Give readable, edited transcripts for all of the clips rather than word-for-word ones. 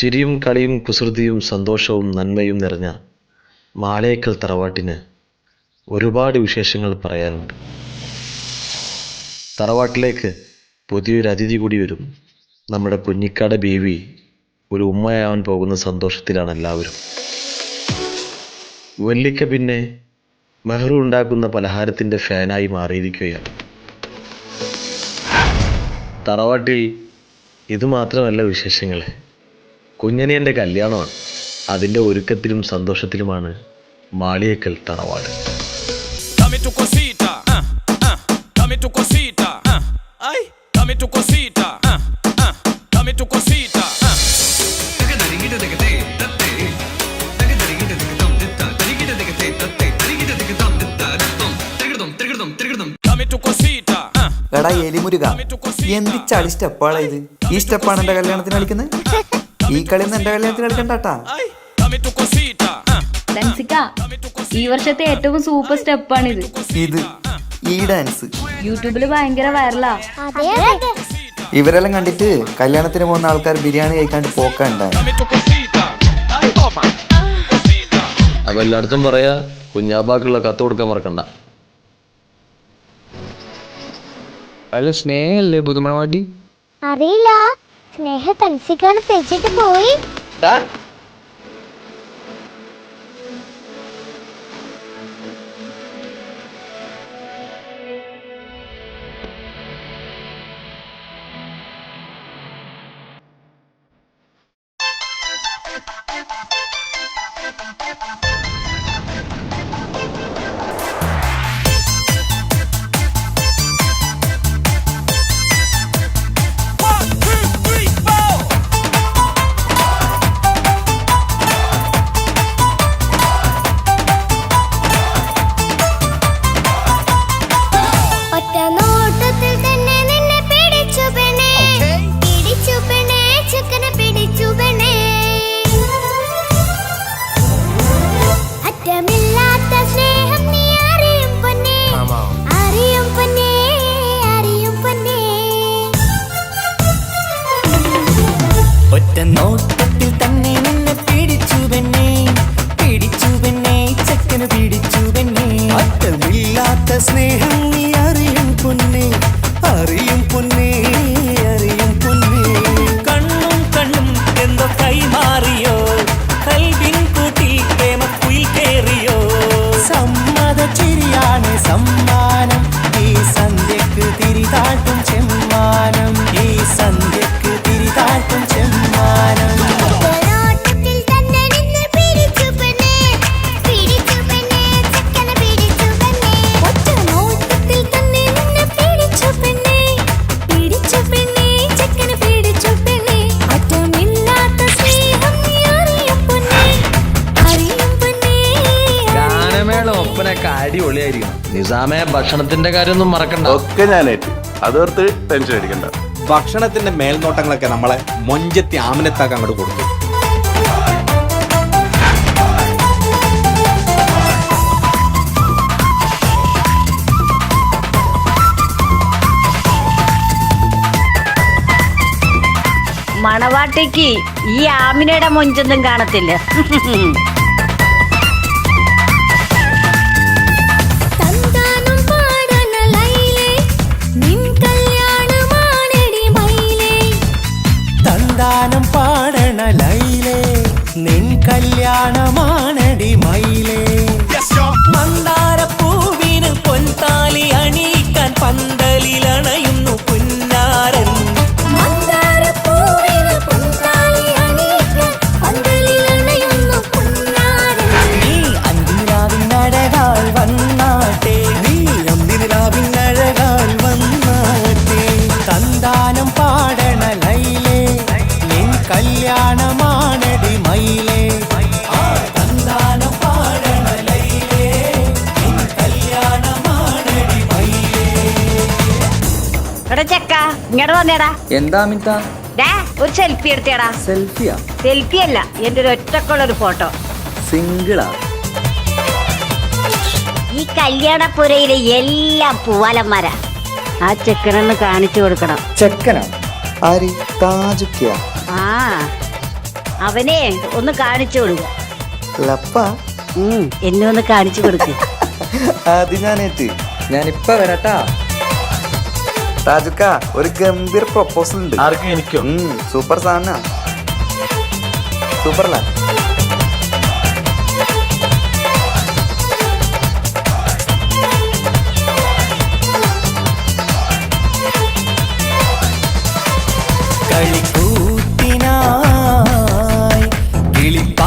ചിരിയും കളിയും കുസൃതിയും സന്തോഷവും നന്മയും നിറഞ്ഞ മാളേക്കൽ തറവാട്ടിന് ഒരുപാട് വിശേഷങ്ങൾ പറയാനുണ്ട്. തറവാട്ടിലേക്ക് പുതിയൊരു അതിഥി കൂടി വരും. നമ്മുടെ കുഞ്ഞിക്കാട് ബീവി ഒരു ഉമ്മയാവാൻ പോകുന്ന സന്തോഷത്തിലാണ് എല്ലാവരും. വല്ലിക്ക പിന്നെ മെഹ്റു ഉണ്ടാക്കുന്ന പലഹാരത്തിൻ്റെ ഫാനായി മാറിയിരിക്കുകയാണ്. തറവാട്ടിൽ ഇത് മാത്രമല്ല വിശേഷങ്ങൾ. കുഞ്ഞനിയൻ്റെ കല്യാണമാണ്. അതിൻ്റെ ഒരുക്കത്തിലും സന്തോഷത്തിലുമാണ് മാളിയേക്കൽ തറവാട്. എടാ എലിമുരുക, എന്ത് ചളി സ്റ്റെപ്പാളാ ഇത്? ഈ സ്റ്റെപ്പാണ് എന്റെ കല്യാണത്തിന് കളിക്കുന്നത്? ഈ കളിയൊന്നും എന്റെ കല്യാണത്തിന് കളിക്കണ്ടാട്ടാ. ഈ വർഷത്തെ ഏറ്റവും സൂപ്പർ സ്റ്റെപ്പാണിത്. ഈ ഡാൻസ് യൂട്യൂബില് ഭയങ്കര വൈറലാ. ഇവരെല്ലാം കണ്ടിട്ട് കല്യാണത്തിന് പോകുന്ന ആൾക്കാർ ബിരിയാണി കഴിക്കാണ്ട് പോക്കണ്ടായി. അപ്പൊ എല്ലായിടത്തും പറയാ, കുഞ്ഞാപ്പാക്കുള്ള കത്ത് കൊടുക്കാൻ മറക്കണ്ട. ഹലോ, സ്നേഹല്ലേ പുതുമണവാട്ടി? അറിയില്ല, സ്നേഹ തൻസിക്കാണ് തെച്ചിട്ട് പോയി. നോട്ടത്തിൽ തന്നെ നിന്നെ പിടിച്ചു പെണ്ണേ, പിടിച്ചു പെണ്ണേ, ചക്കന് പിടിച്ചു പെണ്ണേ. അറ്റമില്ലാത്ത സ്നേഹം നീ അറിയും പൊന്നേ, അറിയും പൊന്നേ, അറിയും പൊന്നേ. കണ്ണും കണ്ണും എന്തോ കൈമാറിയോ, കൽവിൻ കൂട്ടിൽ പ്രേമക്കുയിൽ കേറിയോ. സമ്മത ചിരിയാണ് സമ്മാനം, ഈ സന്ധ്യക്ക് തിരിതാട്ടും ചെമ്മാനം, ഈ സന്ധ്യക്ക് തിരിതാട്ടും ചെമ്മാനം. അടിപൊളിയായിരിക്കണം. നിസാമെ, ഭക്ഷണത്തിന്റെ കാര്യമൊന്നും മറക്കണ്ട. ഒക്കെ ഞാനേറ്റ്, അതോർത്ത് ടെൻഷൻ അടിക്കണ്ട. ഭക്ഷണത്തിന്റെ മേൽനോട്ടങ്ങളൊക്കെ നമ്മളെ മൊഞ്ചത്തി ആമിനത്താക്ക് അങ്ങോട്ട് കൊടുത്തു. മണവാട്ടിക്ക് ഈ ആമിനയുടെ മൊഞ്ചൊന്നും കാണത്തില്ല. തന്താനം പാടണ ലൈലേ, നിൻ കല്യാണമാണടി മയിലേ. മന്ദാരപ്പൂവിന് പൊൻതാലി അണിയിക്കാൻ പന്തലിലണയുന്നു പുന്നാരൻ. നീ അന്തിനിലാവിനഴകാൽ വന്നാട്ടെ, നീ അന്തിനിലാവിനഴകാൽ വന്നാട്ടെ. തന്താനം പാടണ ലൈലേ, നിൻ കല്യാണമാണടി മയിലേ. തന്താനം പാടണ ലൈലേ, നിൻ കല്യാണമാണടി മയിലേ. എടാ ചെക്ക, ഇങ്ങോട്ട് വന്നേടാ. എന്താ അമിത? ഒരു സെൽഫി എടുത്തേടാ. സെൽഫിയാ? സെൽഫി അല്ല, എന്റെ ഒരു ഒറ്റക്കുള്ളൊരു ഫോട്ടോ. സിംഗിളാ? ഈ കല്യാണപ്പുരയിലെ എല്ലാം പൂവാലന്മാരാ. ആ ചെക്കനൊന്ന് കാണിച്ചു കൊടുക്കണം. ചെക്കനാ? ആര്? താജുക്കിയ? ആ അവനെ ഒന്ന് കാണിച്ചു കൊടുക്ക. ലപ്പ? എന്നെ ഒന്ന് കാണിച്ചു കൊടുക്ക്. അത് ഞാനേറ്റ്, ഞാനിപ്പ വരട്ടാ. താജുക്ക, ഒരു ഗംഭീർ പ്രൊപ്പോസൽ ഉണ്ട്. ആർക്കും എനിക്കോ? സൂപ്പർ സാധന, സൂപ്പർല. കളിക്കൂത്തിനായി കിളിപ്പാട്ടുമായി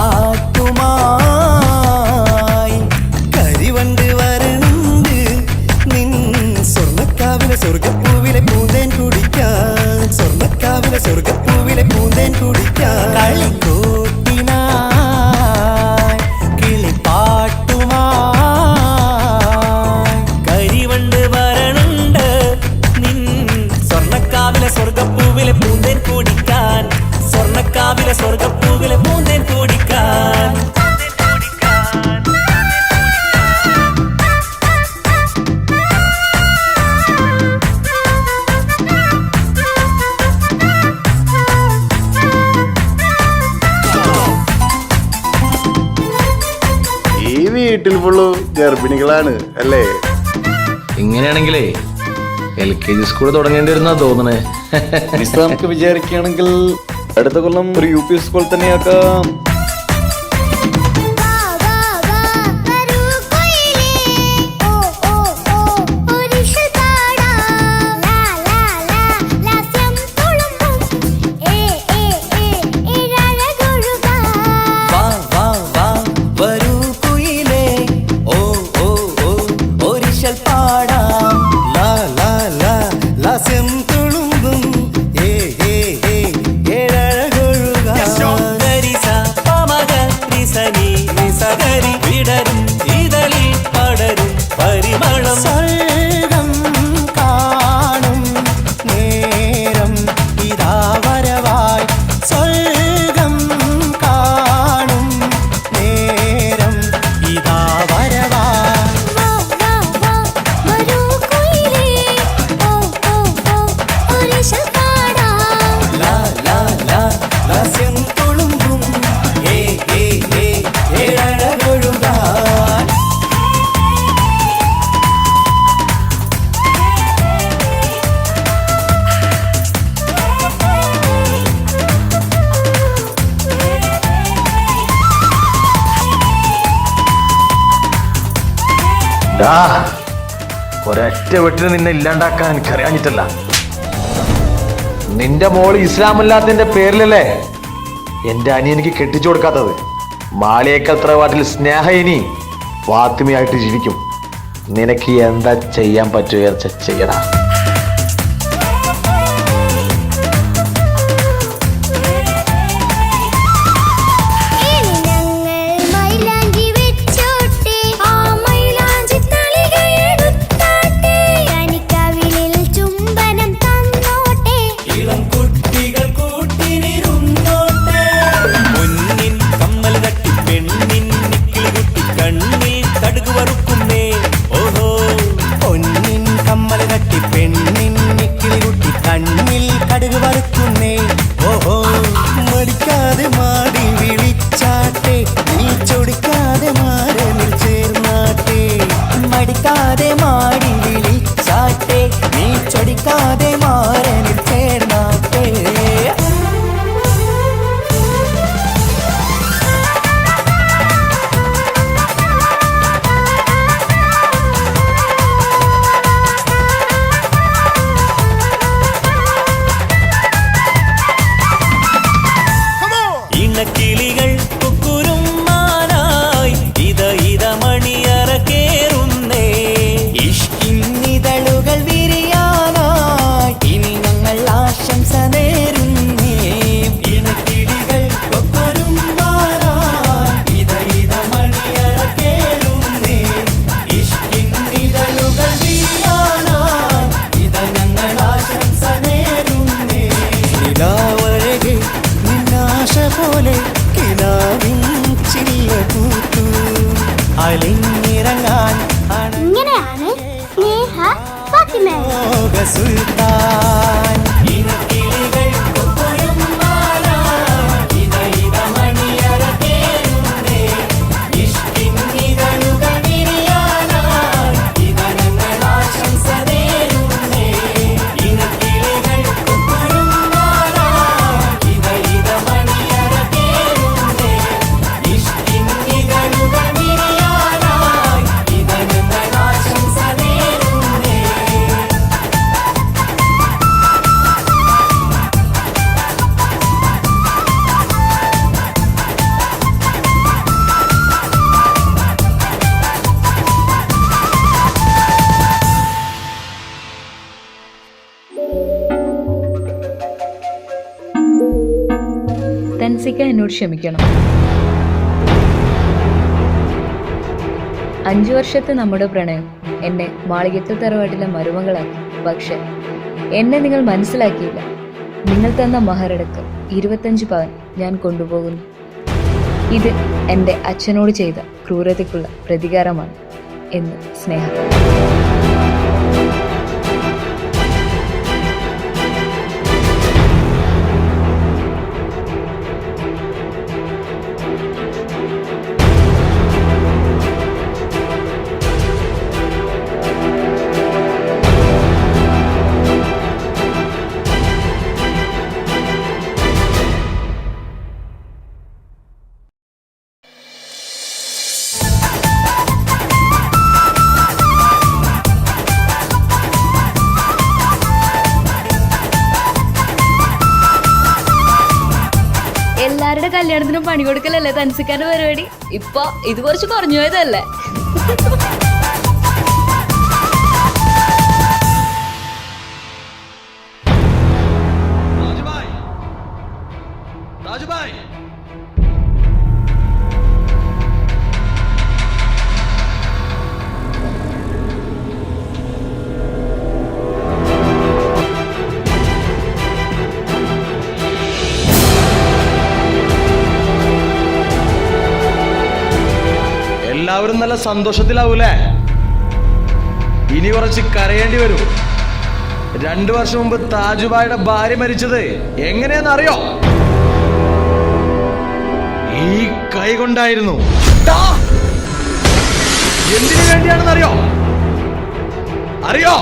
കരിവണ്ട് വരണ്ട് നിൻ സ്വർണ്ണക്കാവിലെ സ്വർഗപ്പൂവിലെ പൂന്തേൻ കുടിക്കാൻ, സ്വർണ്ണക്കാവിലെ സ്വർഗപ്പൂവിലെ പൂന്തേൻ കുടിക്കാൻ. കളിക്കൂത്തിനായി കിളിപ്പാട്ടുമായി കരിവണ്ട് വരണ്ട് നിൻ സ്വർണ്ണക്കാവിലെ സ്വർഗപ്പൂവിലെ പൂന്തേൻ കുടിക്കാൻ, സ്വർണ്ണക്കാവിലെ സ്വർഗപ്പൂവിലെ പൂന്തേൻ കുടിക്കാൻ. ഈ വീട്ടിൽ ഫുള്ളു ഗർഭിണികളാണ് അല്ലേ? ഇങ്ങനെയാണെങ്കിലേ LKG സ്കൂൾ തുടങ്ങേണ്ടി വരുന്നാ തോന്നണേ. നമുക്ക് വിചാരിക്കുകയാണെങ്കിൽ അടുത്ത കൊല്ലം ഒരു UP സ്കൂൾ തന്നെയാക്കാം. ഒരൊറ്റ വെട്ടിന് നിന്നെ ഇല്ലാണ്ടാക്കാൻ എനിക്കറിയാഞ്ഞിട്ടല്ല. നിന്റെ മോള് ഇസ്ലാമല്ലാത്തതിന്റെ പേരിലല്ലേ എന്റെ അനിയനിക്ക് കെട്ടിച്ചു കൊടുക്കാത്തത്. മാളിയേക്കൽ തറവാട്ടിൽ സ്നേഹ ഇനി ഫാത്തിമയായിട്ട് ജീവിക്കും. നിനക്ക് എന്താ ചെയ്യാൻ പറ്റുക ചെയ്യടാ. ഫാത്തിമേ സുൽത്താൻ ഇനക്കിളികൾക്കൊപ്പരം മാറാൻ ഇത മണിയറ തേരുന്നേ ഇഷ്കിൻ ഇതളുകൾ വിരിയാനായി ഇത ഞങ്ങൾ ആശംസ നേരുന്നേ ഇനക്കിളികൾക്കൊപ്പരം മാറാൻ ഇത മണിയറ തേരുന്നേ ഇഷ്കിൻ ഇതളുകൾ വിരിയാനായി ഇത ഞങ്ങൾ ആശംസ നേരുന്നേ തൻസിക്ക എന്നോട് ക്ഷമിക്കണം. 5 വർഷത്തെ നമ്മുടെ പ്രണയം എന്നെ മാളികത്തെ തറവാട്ടിലെ മരുമകളാക്കി. പക്ഷെ എന്നെ നിങ്ങൾ മനസ്സിലാക്കിയില്ല. നിങ്ങൾ തന്ന മഹറടക്കം 25 പവൻ ഞാൻ കൊണ്ടുപോകുന്നു. ഇത് എൻ്റെ അച്ഛനോട് ചെയ്ത ക്രൂരതയ്ക്കുള്ള പ്രതികാരമാണ് എന്ന് സ്നേഹ. എല്ലാവരുടെ കല്യാണത്തിനും പണി കൊടുക്കലല്ലേ തൻസിക്കാന്റെ പരിപാടി? ഇപ്പൊ ഇത് കുറച്ച് കുറഞ്ഞു പോയതല്ലേ? എല്ലാവരും നല്ല സന്തോഷത്തിലാവൂലേ? ഇനി കുറച്ച് കരയേണ്ടി വരും. 2 വർഷം മുമ്പ് താജുബായുടെ ഭാര്യ മരിച്ചത് എങ്ങനെയാണെന്നറിയോ? ഈ കൈ കൊണ്ടായിരുന്നു. എന്തിനു വേണ്ടിയാണെന്നറിയോ? അറിയോ?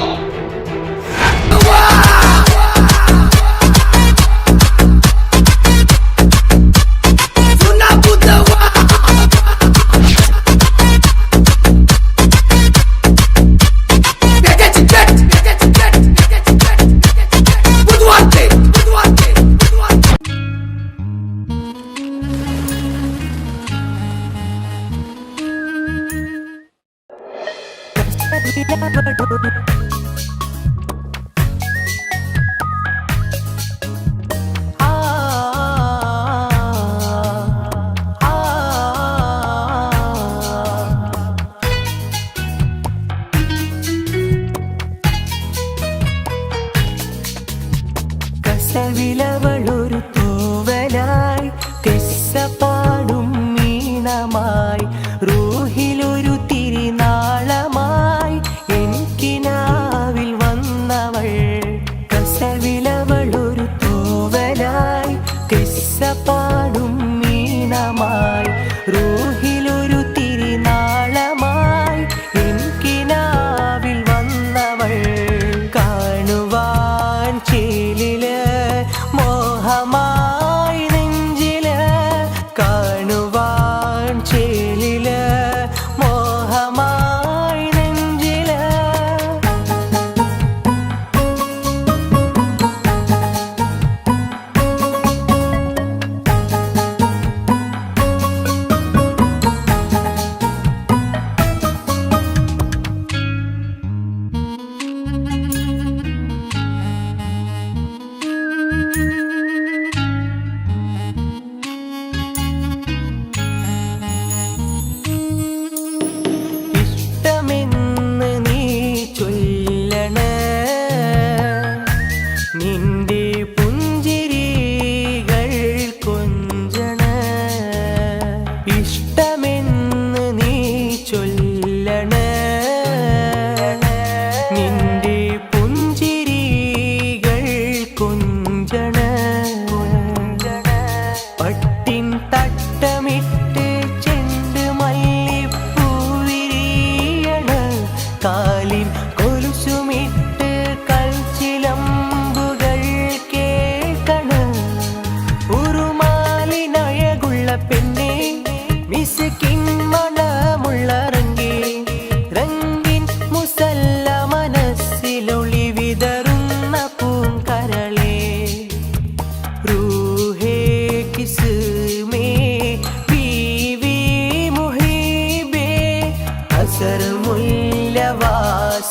കസവിലവളൊരു തൂവലായി കെസ്സപ്പാടും മീണമായി റൂഹിലൊരു തിരിനാളമായി എനിക്കിനാ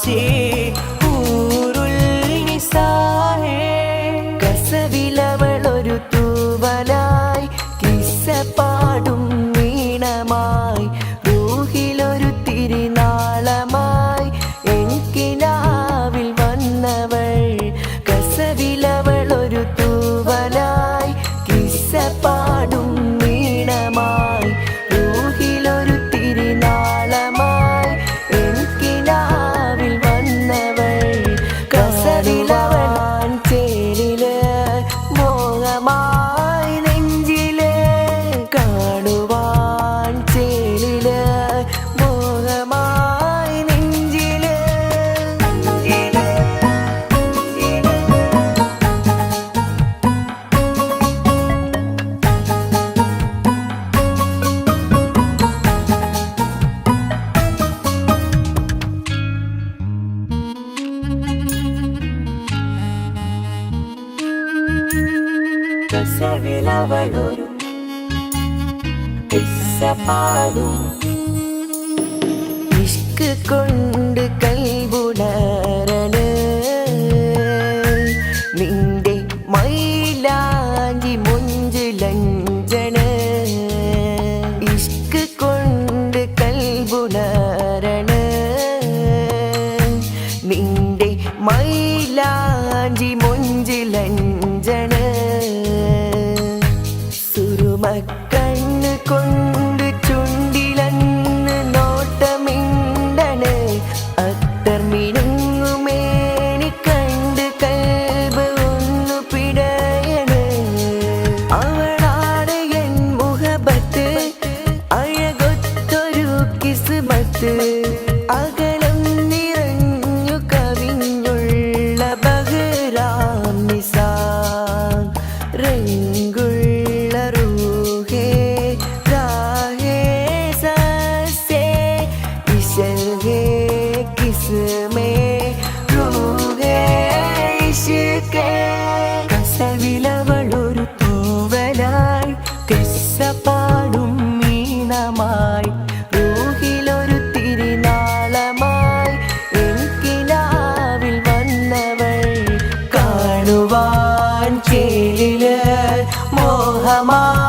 ആശേ ഊറുൽ നിസാഹേ കസവിലവളൊരു തൂവലായി കിസ്സ പാടും വീണമായി റൂഹിലൊരു തിരുനാളമായി എനിക്കിനാവിൽ വന്നവൾ കസവിലവളൊരു തൂവലായി കിസ്സ പാടും വീണമായി റൂഹിലൊരു തിരുനാളമായി എനിക്കിനാവിൽ വന്നവൾ കസവിലവളാൻ ചേരില് മോഹമായി നെഞ്ചില് കാണുവാൻ ചേലില് മോഹമായി നെഞ്ചില് കസവിലവളൊരു കിസ്സ പാടും ഇഷ്ക് കൊണ്ട് കൽബുണരണ നിന്റെ മൈലാഞ്ചി മുഞ്ചുലഞ്ചന ഇഷ്ക് കൊണ്ട് കൽബുണരണ നിന്റെ മൈലാഞ്ചി മുഞ്ചുലഞ്ചന സുറുമക്കണ്ണ് കൊണ്ട് ചുണ്ടിലന്ന് നോട്ടമിണ്ടണ് അത്തർ മിനുങ്ങുമേനി കണ്ട് കൽബ് ഒന്നു പിടയണ് അവളാണ് എൻ മുഹബത്ത് അഴകൊത്തൊരു കിസ്മത്ത് അകലം നിറഞ്ഞു കവിഞ്ഞുള്ള ബഹ്റാം നിസാം രംഗുള്ള റൂഹേ രാഹേ സസ്സേ ഇശൽ ഹേ കിസ്മേ റൂഹേ ഇഷ്കേ കസവിലവളൊരു തൂവലായി കിസ്സ പാടും മീനമായി റൂഹിലൊരു തിരുനാളമായി എനിക്കിനാവിൽ വന്നവൾ കാണുവാൻ ചേലില് മോഹമായി